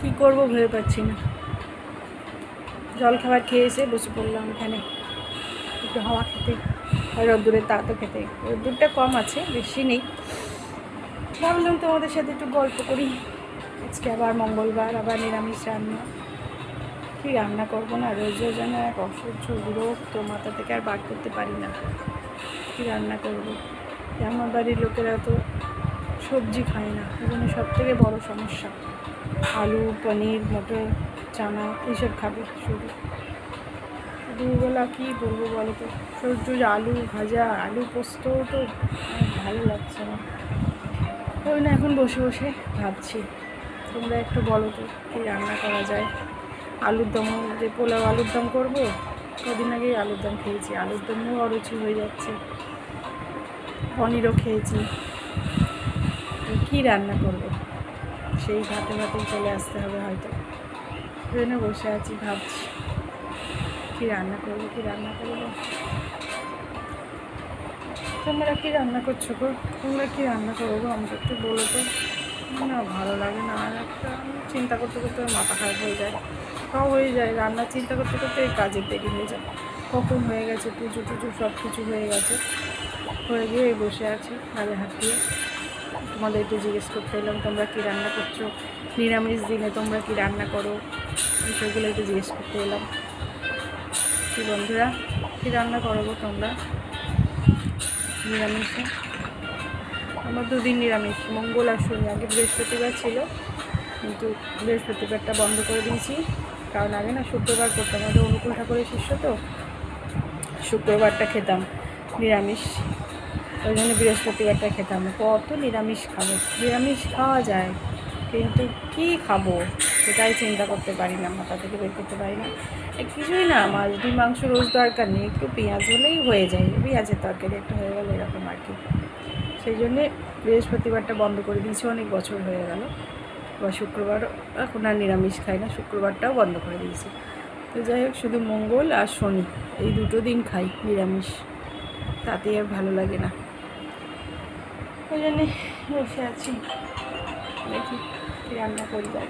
কী করবো ভেবে পাচ্ছি না। জল খাবার খেয়ে এসে বসে পড়লাম এখানে একটু হাওয়া খেতে, আর রোদ্দুরের তাঁতও খেতে। রোদ্দুরটা কম আছে, বেশি নেই। ভাবলাম তোমাদের সাথে একটু গল্প করি। আজকে আবার মঙ্গলবার, আবার নিরামিষ রান্না। কী রান্না করবো না, রোজ রোজ যেন এক অসহ্য বিরক্ত, মাথা থেকে আর বার করতে পারি না কী রান্না করবো। আমার বাড়ির লোকেরা তো সবজি খায় না, এখানে সব থেকে বড়ো সমস্যা। আলু, পনির, মটর, চানা এইসব খাবে শুধু। দুবেলা কী বলবো বলো তো, সূর্য আলু ভাজা, আলু পোস্ত তো ভালো লাগছে না। ওই না এখন বসে বসে ভাবছি, তোমরা একটু বলো তো কী রান্না করা যায়। আলুর দম, যে পোলাও আলুর দম করবো, কদিন আগেই আলুর দম খেয়েছি, আলুর দমও অরুচি হয়ে যাচ্ছে। পনিরও খেয়েছি, কী রান্না করব, সেই ভাতে ভাতে চলে আসতে হবে হয়তো। ওই জন্য বসে আছি, ভাবছি কী রান্না করবো, কী রান্না করবো। তোমরা কী রান্না করছো গো? তোমরা কী রান্না করো গো? আমাকে একটু বলো তো। না ভালো লাগে না, আর একটা চিন্তা করতে করতে মাথা খারাপ হয়ে যায়। সব হয়ে যায়, রান্নার চিন্তা করতে করতে এই কাজের দেরি হয়ে যায়। কখন হয়ে গেছে, পুজো টুজো সব কিছু হয়ে গেছে, হয়ে গিয়ে বসে আছি গালে হাত দিয়ে। তোমাদের একটু জিজ্ঞেস করতে এলাম, তোমরা কী রান্না করছো, নিরামিষ দিনে তোমরা কী রান্না করো, সেগুলো একটু জিজ্ঞেস করতে এলাম। কী বন্ধুরা, কী রান্না করো গো তোমরা নিরামিষে? আমার দুদিন নিরামিষ, মঙ্গল আর শনি। আগে বৃহস্পতিবার ছিল, কিন্তু বৃহস্পতিবারটা বন্ধ করে দিয়েছি, কারণ আগে না শুক্রবার করতাম, আমাদের অনুকূল ঠাকুরের শিষ্য তো, শুক্রবারটা খেতাম নিরামিষ, ওই জন্য বৃহস্পতিবারটা খেতাম। কত নিরামিষ খাবো, নিরামিষ খাওয়া যায়, কিন্তু কী খাবো সেটাই চিন্তা করতে পারি না, মাথা থেকে বের করতে পারি না। কিছুই না, মাছ ডিম মাংস রোজ দরকার নেই, একটু পেঁয়াজ হলেই হয়ে যায়, পেঁয়াজের তরকারি একটা হয়ে গেল, এরকম আর কি। সেই জন্যে বৃহস্পতিবারটা বন্ধ করে দিয়েছি, অনেক বছর হয়ে গেল। বা শুক্রবার এখন আর নিরামিষ খাই না, শুক্রবারটাও বন্ধ করে দিয়েছি। তো যাই হোক, শুধু মঙ্গল আর শনি এই দুটো দিন খাই নিরামিষ, তাতেই আর ভালো লাগে না। ওই জন্যে বসে আছি, দেখি কী রান্না করি যায়।